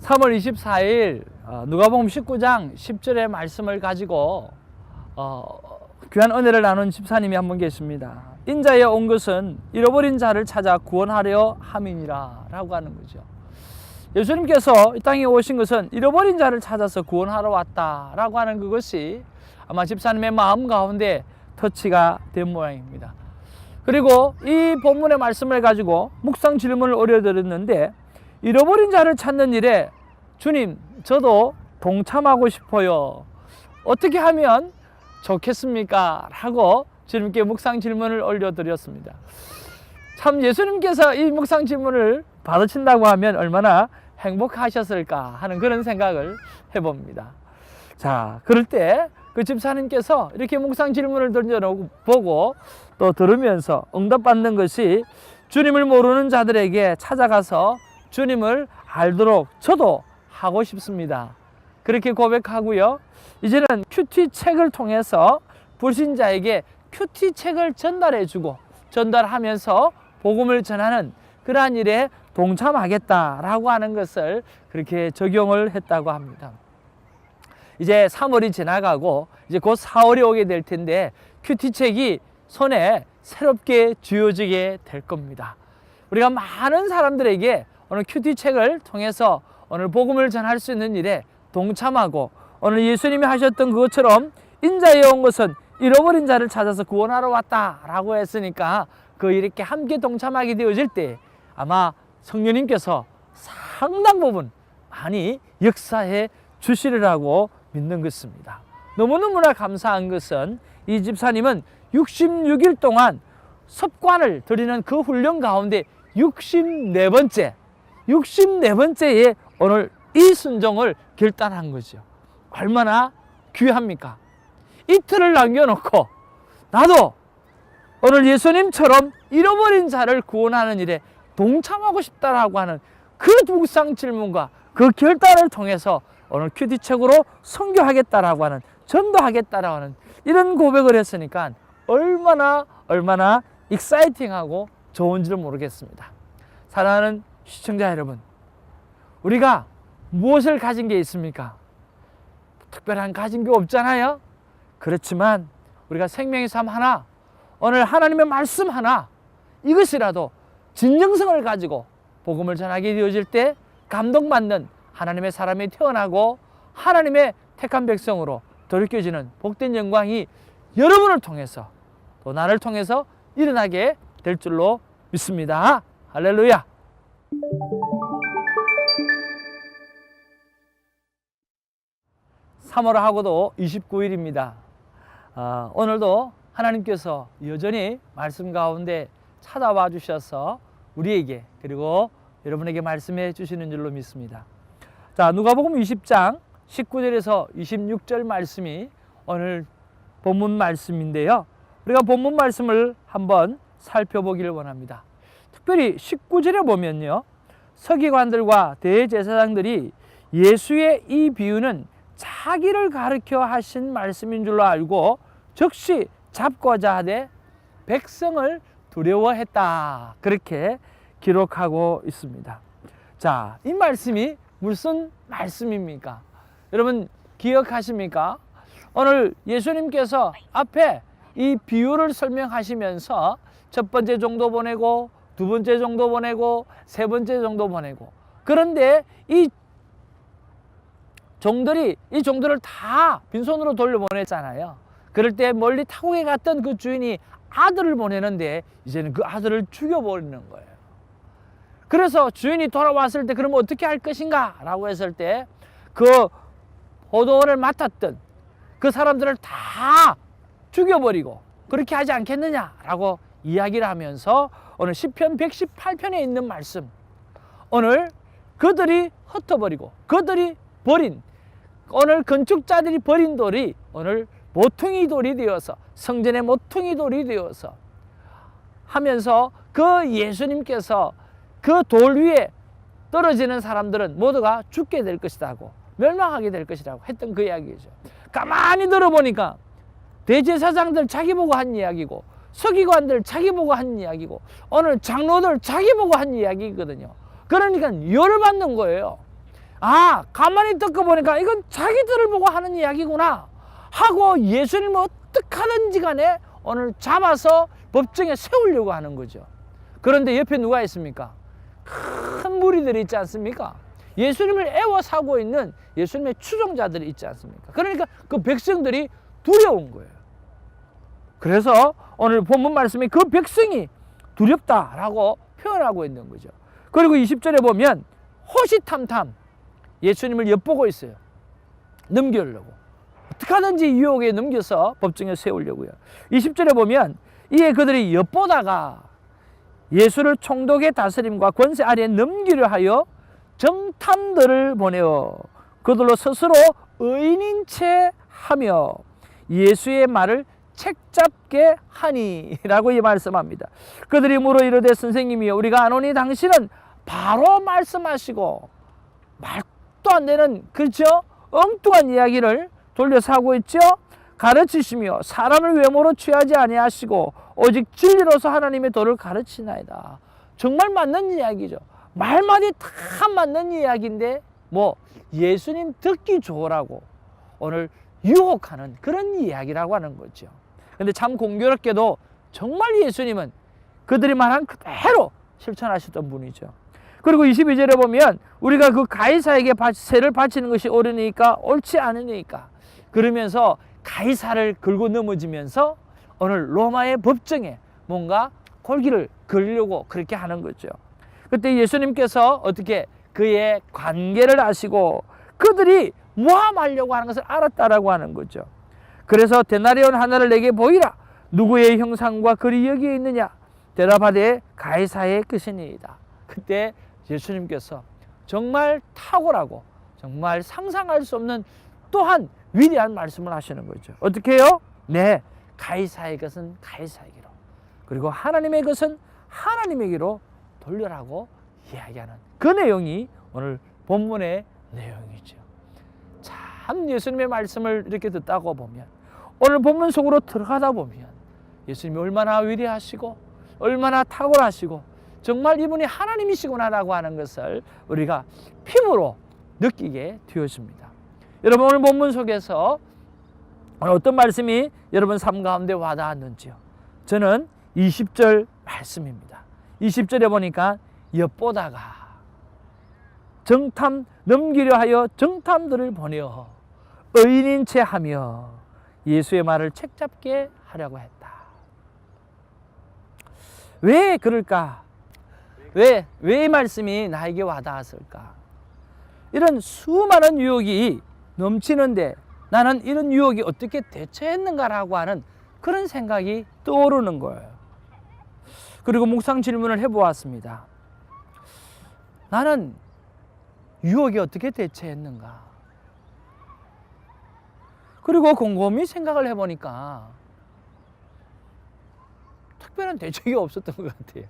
3월 24일 누가복음 19장 10절의 말씀을 가지고 귀한 은혜를 나눈 집사님이 한 분 계십니다. 인자에 온 것은 잃어버린 자를 찾아 구원하려 함이니라 라고 하는 거죠. 예수님께서 이 땅에 오신 것은 잃어버린 자를 찾아서 구원하러 왔다 라고 하는 그것이 아마 집사님의 마음 가운데 터치가 된 모양입니다. 그리고 이 본문의 말씀을 가지고 묵상 질문을 올려드렸는데, 잃어버린 자를 찾는 일에 주님, 저도 동참하고 싶어요. 어떻게 하면 좋겠습니까? 라고 주님께 묵상 질문을 올려드렸습니다. 참 예수님께서 이 묵상 질문을 받으신다고 하면 얼마나 행복하셨을까 하는 그런 생각을 해봅니다. 자, 그럴 때 그 집사님께서 이렇게 묵상 질문을 던져보고 또 들으면서 응답받는 것이, 주님을 모르는 자들에게 찾아가서 주님을 알도록 저도 하고 싶습니다. 그렇게 고백하고요. 이제는 큐티 책을 통해서 불신자에게 큐티 책을 전달해주고 전달하면서 복음을 전하는 그러한 일에 동참하겠다라고 하는 것을 그렇게 적용을 했다고 합니다. 이제 3월이 지나가고 이제 곧 4월이 오게 될 텐데 큐티 책이 손에 새롭게 쥐어지게 될 겁니다. 우리가 많은 사람들에게 오늘 큐티 책을 통해서 오늘 복음을 전할 수 있는 일에 동참하고, 오늘 예수님이 하셨던 그것처럼 인자에 온 것은 잃어버린 자를 찾아서 구원하러 왔다라고 했으니까 그 이렇게 함께 동참하게 되어질 때 아마 성령님께서 상당 부분 많이 역사해 주시리라고 믿는 것입니다. 너무너무나 감사한 것은 이 집사님은 66일 동안 섭관을 드리는 그 훈련 가운데 64번째에 오늘 이 순종을 결단한 거죠. 얼마나 귀합니까? 이틀을 남겨놓고 나도 오늘 예수님처럼 잃어버린 자를 구원하는 일에 동참하고 싶다라고 하는 그 묵상 질문과 그 결단을 통해서 오늘 큐티책으로 선교하겠다라고 하는, 전도하겠다라고 하는 이런 고백을 했으니까 얼마나 익사이팅하고 좋은지를 모르겠습니다. 사랑하는 시청자 여러분, 우리가 무엇을 가진 게 있습니까? 특별한 가진 게 없잖아요. 그렇지만 우리가 생명의 삶 하나, 오늘 하나님의 말씀 하나, 이것이라도 진정성을 가지고 복음을 전하게 되어질 때 감동받는 하나님의 사람이 태어나고 하나님의 택한 백성으로 돌이켜지는 복된 영광이 여러분을 통해서 또 나를 통해서 일어나게 될 줄로 믿습니다. 할렐루야. (3월하고도) 29일입니다. 오늘도 하나님께서 여전히 말씀 가운데 찾아와 주셔서 우리에게, 그리고 여러분에게 말씀해 주시는 줄로 믿습니다. 자, 누가복음 20장 19절에서 26절 말씀이 오늘 본문 말씀인데요. 우리가 본문 말씀을 한번 살펴보기를 원합니다. 특별히 19절에 보면요, 서기관들과 대제사장들이 예수의 이 비유는 자기를 가르쳐 하신 말씀인 줄로 알고 즉시 잡고자 하되 백성을 두려워했다, 그렇게 기록하고 있습니다. 자, 이 말씀이 무슨 말씀입니까? 여러분 기억하십니까? 오늘 예수님께서 앞에 이 비유를 설명하시면서 첫 번째 정도 보내고, 두 번째 정도 보내고, 세 번째 정도 보내고, 그런데 이 종들을 다 빈손으로 돌려보냈잖아요. 그럴 때 멀리 타국에 갔던 그 주인이 아들을 보내는데 이제는 그 아들을 죽여버리는 거예요. 그래서 주인이 돌아왔을 때 그러면 어떻게 할 것인가 라고 했을 때 그 포도원을 맡았던 그 사람들을 다 죽여버리고 그렇게 하지 않겠느냐라고 이야기를 하면서 오늘 시편 118편에 있는 말씀, 오늘 그들이 흩어버리고 그들이 버린, 오늘 건축자들이 버린 돌이 오늘 모퉁이 돌이 되어서, 성전의 모퉁이 돌이 되어서 하면서 그 예수님께서 그 돌 위에 떨어지는 사람들은 모두가 죽게 될 것이라고, 멸망하게 될 것이라고 했던 그 이야기죠. 가만히 들어보니까 대제사장들 자기 보고 한 이야기고, 서기관들 자기 보고 한 이야기고, 오늘 장로들 자기 보고 한 이야기거든요. 그러니까 열을 받는 거예요. 아, 가만히 듣고 보니까 이건 자기들을 보고 하는 이야기구나 하고 예수님을 어떻게 하든지 간에 오늘 잡아서 법정에 세우려고 하는 거죠. 그런데 옆에 누가 있습니까? 큰 무리들이 있지 않습니까? 예수님을 애워사고 있는 예수님의 추종자들이 있지 않습니까? 그러니까 그 백성들이 두려운 거예요. 그래서 오늘 본문 말씀이 그 백성이 두렵다라고 표현하고 있는 거죠. 그리고 20절에 보면 호시탐탐 예수님을 엿보고 있어요. 넘기려고. 어떻게 하든지 유혹에 넘겨서 법정에 세우려고요. 20절에 보면 이에 그들이 엿보다가 예수를 총독의 다스림과 권세 아래에 넘기려 하여 정탐들을 보내어 그들로 스스로 의인인 채 하며 예수의 말을 책잡게 하니라고 이 말씀합니다. 그들이 물어 이르되 선생님이여 우리가 아노니 당신은 바로 말씀하시고 말도 안 되는 그렇죠? 엉뚱한 이야기를 돌려서 하고 있죠. 가르치시며 사람을 외모로 취하지 아니하시고 오직 진리로서 하나님의 도를 가르치나이다. 정말 맞는 이야기죠. 말마디 다 맞는 이야기인데 뭐 예수님 듣기 좋으라고 오늘 유혹하는 그런 이야기라고 하는 거죠. 근데 참 공교롭게도 정말 예수님은 그들이 말한 그대로 실천하셨던 분이죠. 그리고 22절에 보면 우리가 그 가이사에게 세를 바치는 것이 옳으니까 옳지 않으니까 그러면서 가이사를 긁고 넘어지면서 오늘 로마의 법정에 뭔가 골기를 걸려고 그렇게 하는 거죠. 그때 예수님께서 어떻게 그의 관계를 아시고 그들이 모함하려고 하는 것을 알았다라고 하는 거죠. 그래서 데나리온 하나를 내게 보이라. 누구의 형상과 글이 여기에 있느냐? 대답하되 가이사의 것이니이다. 그때 예수님께서 정말 탁월하고 정말 상상할 수 없는 또한 위대한 말씀을 하시는 거죠. 어떻게 해요? 네, 가이사의 것은 가이사에게로 그리고 하나님의 것은 하나님에게로 돌려라고 이야기하는 그 내용이 오늘 본문의 내용이죠. 참 예수님의 말씀을 이렇게 듣다고 보면 오늘 본문 속으로 들어가다 보면 예수님이 얼마나 위대하시고 얼마나 탁월하시고 정말 이분이 하나님이시구나라고 하는 것을 우리가 피부로 느끼게 되었습니다. 여러분 오늘 본문 속에서 오늘 어떤 말씀이 여러분 삶 가운데 와닿았는지요? 저는 20절 말씀입니다. 20절에 보니까 엿보다가 정탐 넘기려 하여 정탐들을 보내어 의인인 채 하며 예수의 말을 책잡게 하려고 했다. 왜 그럴까? 왜 이 말씀이 나에게 와닿았을까? 이런 수많은 유혹이 넘치는데 나는 이런 유혹이 어떻게 대처했는가라고 하는 그런 생각이 떠오르는 거예요. 그리고 묵상 질문을 해보았습니다. 나는 유혹이 어떻게 대처했는가? 그리고 곰곰이 생각을 해보니까 특별한 대책이 없었던 것 같아요.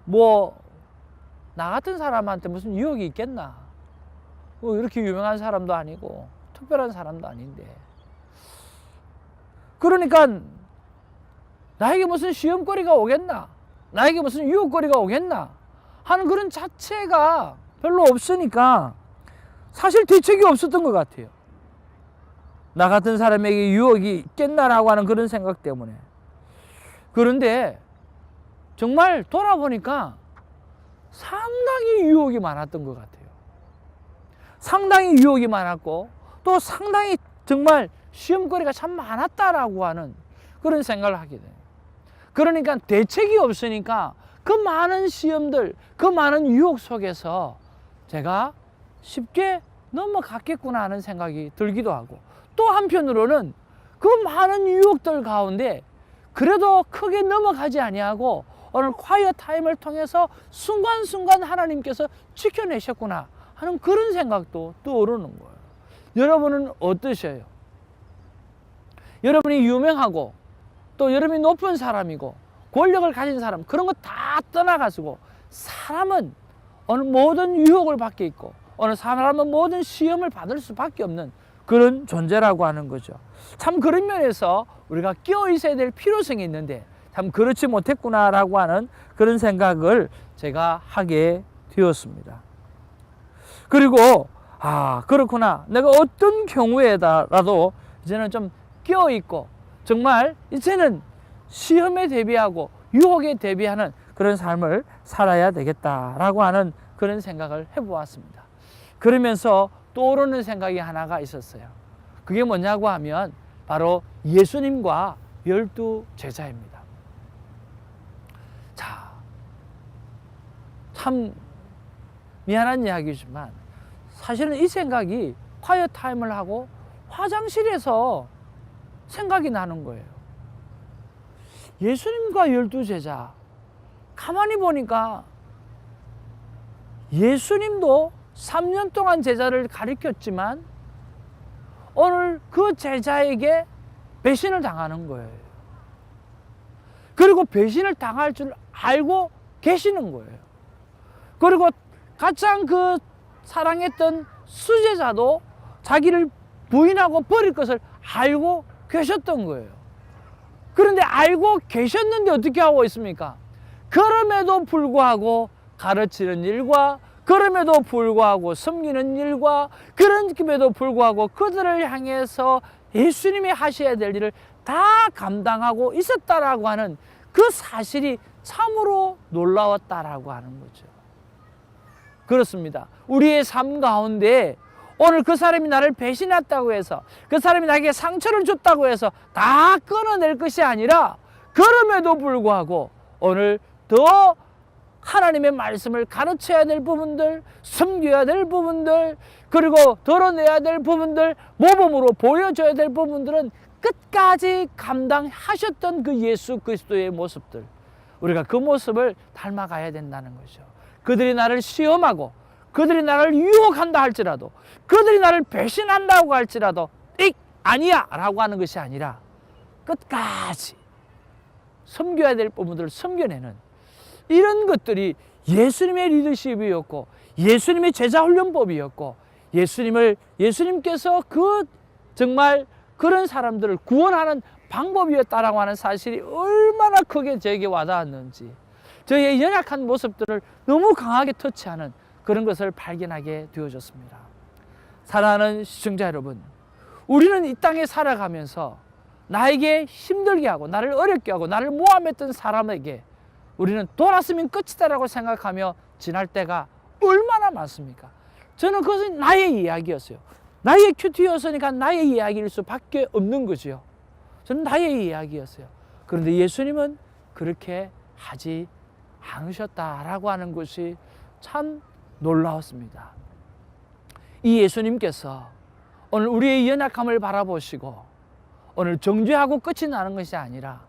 뭐 나 같은 사람한테 무슨 유혹이 있겠나? 뭐 이렇게 유명한 사람도 아니고 특별한 사람도 아닌데 그러니까 나에게 무슨 시험거리가 오겠나? 나에게 무슨 유혹거리가 오겠나? 하는 그런 자체가 별로 없으니까 사실 대책이 없었던 것 같아요. 나 같은 사람에게 유혹이 있겠나라고 하는 그런 생각 때문에. 그런데 정말 돌아보니까 상당히 유혹이 많았던 것 같아요. 상당히 유혹이 많았고 또 상당히 정말 시험거리가 참 많았다라고 하는 그런 생각을 하게 돼요. 그러니까 대책이 없으니까 그 많은 시험들, 그 많은 유혹 속에서 제가 쉽게 넘어갔겠구나 하는 생각이 들기도 하고 또 한편으로는 그 많은 유혹들 가운데 그래도 크게 넘어가지 아니하고 오늘 콰이어 타임을 통해서 순간순간 하나님께서 지켜내셨구나 하는 그런 생각도 떠오르는 거예요. 여러분은 어떠셔요? 여러분이 유명하고 또 여러분이 높은 사람이고 권력을 가진 사람 그런 거 다 떠나가지고 사람은 어느 모든 유혹을 받게 있고 어느 사람은 모든 시험을 받을 수밖에 없는 그런 존재라고 하는 거죠. 참 그런 면에서 우리가 끼어 있어야 될 필요성이 있는데 참 그렇지 못했구나라고 하는 그런 생각을 제가 하게 되었습니다. 그리고 그렇구나, 내가 어떤 경우에라도 이제는 좀 깨어있고 정말 이제는 시험에 대비하고 유혹에 대비하는 그런 삶을 살아야 되겠다라고 하는 그런 생각을 해보았습니다. 그러면서 떠오르는 생각이 하나가 있었어요. 그게 뭐냐고 하면 바로 예수님과 12 제자입니다. 자, 참 미안한 이야기지만 사실은 이 생각이 콰이어 타임을 하고 화장실에서 생각이 나는 거예요. 예수님과 12 제자, 가만히 보니까 예수님도 3년 동안 제자를 가르쳤지만 오늘 그 제자에게 배신을 당하는 거예요. 그리고 배신을 당할 줄 알고 계시는 거예요. 그리고 가장 그 사랑했던 수제자도 자기를 부인하고 버릴 것을 알고 계셨던 거예요. 그런데 알고 계셨는데 어떻게 하고 있습니까? 그럼에도 불구하고 가르치는 일과, 그럼에도 불구하고 섬기는 일과, 그럼에도 불구하고 그들을 향해서 예수님이 하셔야 될 일을 다 감당하고 있었다라고 하는 그 사실이 참으로 놀라웠다라고 하는 거죠. 그렇습니다. 우리의 삶 가운데 오늘 그 사람이 나를 배신했다고 해서, 그 사람이 나에게 상처를 줬다고 해서 다 끊어낼 것이 아니라, 그럼에도 불구하고 오늘 더 하나님의 말씀을 가르쳐야 될 부분들, 섬겨야 될 부분들, 그리고 덜어내야 될 부분들, 모범으로 보여줘야 될 부분들은 끝까지 감당하셨던 그 예수 그리스도의 모습들, 우리가 그 모습을 닮아가야 된다는 거죠. 그들이 나를 시험하고 그들이 나를 유혹한다 할지라도, 그들이 나를 배신한다고 할지라도 아니야 라고 하는 것이 아니라 끝까지 섬겨야 될 부분들을 섬겨내는 이런 것들이 예수님의 리더십이었고, 예수님의 제자 훈련법이었고, 예수님께서 그 정말 그런 사람들을 구원하는 방법이었다라고 하는 사실이 얼마나 크게 저에게 와닿았는지, 저의 연약한 모습들을 너무 강하게 터치하는 그런 것을 발견하게 되어졌습니다. 사랑하는 시청자 여러분, 우리는 이 땅에 살아가면서 나에게 힘들게 하고 나를 어렵게 하고 나를 모함했던 사람에게 우리는 돌았으면 끝이다라고 생각하며 지날 때가 얼마나 많습니까? 저는 그것은 나의 이야기였어요. 나의 큐티였으니까 나의 이야기일 수밖에 없는 거죠. 저는 나의 이야기였어요. 그런데 예수님은 그렇게 하지 않으셨다라고 하는 것이 참 놀라웠습니다. 이 예수님께서 오늘 우리의 연약함을 바라보시고 오늘 정죄하고 끝이 나는 것이 아니라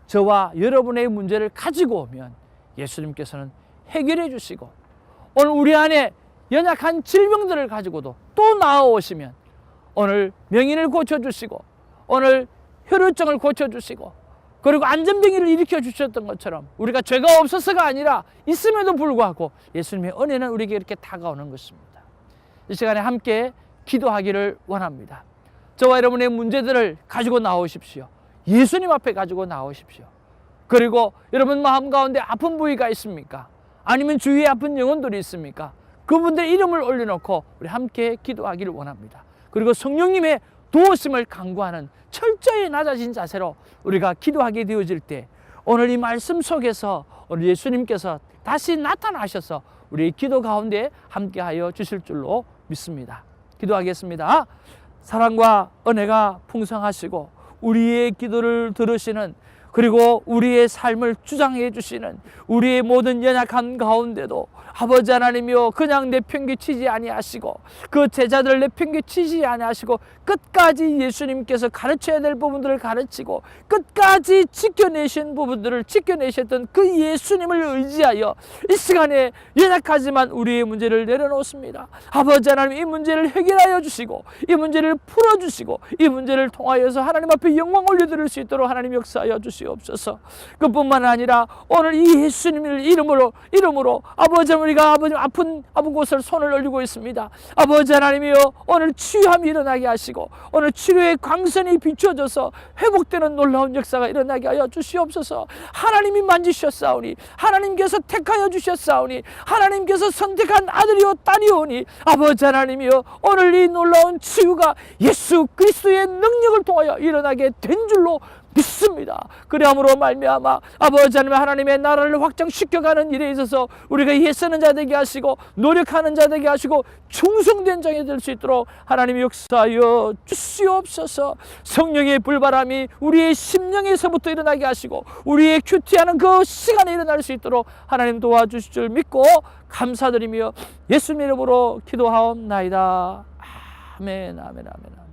저와 여러분의 문제를 가지고 오면 예수님께서는 해결해 주시고, 오늘 우리 안에 연약한 질병들을 가지고도 또 나아오시면 오늘 명인을 고쳐주시고, 오늘 혈루증을 고쳐주시고, 그리고 안전병기를 일으켜 주셨던 것처럼 우리가 죄가 없어서가 아니라 있음에도 불구하고 예수님의 은혜는 우리에게 이렇게 다가오는 것입니다. 이 시간에 함께 기도하기를 원합니다. 저와 여러분의 문제들을 가지고 나오십시오. 예수님 앞에 가지고 나오십시오. 그리고 여러분 마음 가운데 아픈 부위가 있습니까? 아니면 주위에 아픈 영혼들이 있습니까? 그분들 이름을 올려놓고 우리 함께 기도하기를 원합니다. 그리고 성령님의 도우심을 간구하는 철저히 낮아진 자세로 우리가 기도하게 되어질 때 오늘 이 말씀 속에서 오늘 예수님께서 다시 나타나셔서 우리의 기도 가운데 함께하여 주실 줄로 믿습니다. 기도하겠습니다. 사랑과 은혜가 풍성하시고 우리의 기도를 들으시는, 그리고 우리의 삶을 주장해 주시는 우리의 모든 연약한 가운데도 아버지 하나님이여 그냥 내팽개치지 아니하시고 그 제자들을 내팽개치지 아니하시고 끝까지 예수님께서 가르쳐야 될 부분들을 가르치고 끝까지 지켜내신 부분들을 지켜내셨던 그 예수님을 의지하여 이 시간에 연약하지만 우리의 문제를 내려놓습니다. 아버지 하나님, 이 문제를 해결하여 주시고 이 문제를 풀어주시고 이 문제를 통하여서 하나님 앞에 영광 올려드릴 수 있도록 하나님 역사하여 주시고 주시옵소서. 그뿐만 아니라 오늘 이 예수님을 이름으로 아버지, 우리가 아버지 아픈 곳을 손을 올리고 있습니다. 아버지 하나님이여, 오늘 치유함이 일어나게 하시고 오늘 치료의 광선이 비춰져서 회복되는 놀라운 역사가 일어나게 하여 주시옵소서. 하나님이 만지셨사오니, 하나님께서 택하여 주셨사오니, 하나님께서 선택한 아들이요 딸이오니, 아버지 하나님이여, 오늘 이 놀라운 치유가 예수 그리스도의 능력을 통하여 일어나게 된 줄로 믿습니다. 그러함으로 말미암아 아버지 하나님, 하나님의 나라를 확장시켜가는 일에 있어서 우리가 애쓰는 자 되게 하시고 노력하는 자 되게 하시고 충성된 자가 될 수 있도록 하나님이 역사하여 주시옵소서. 성령의 불바람이 우리의 심령에서부터 일어나게 하시고 우리의 큐티하는 그 시간에 일어날 수 있도록 하나님 도와주실 줄 믿고 감사드리며 예수님 이름으로 기도하옵나이다. 아멘, 아멘, 아멘.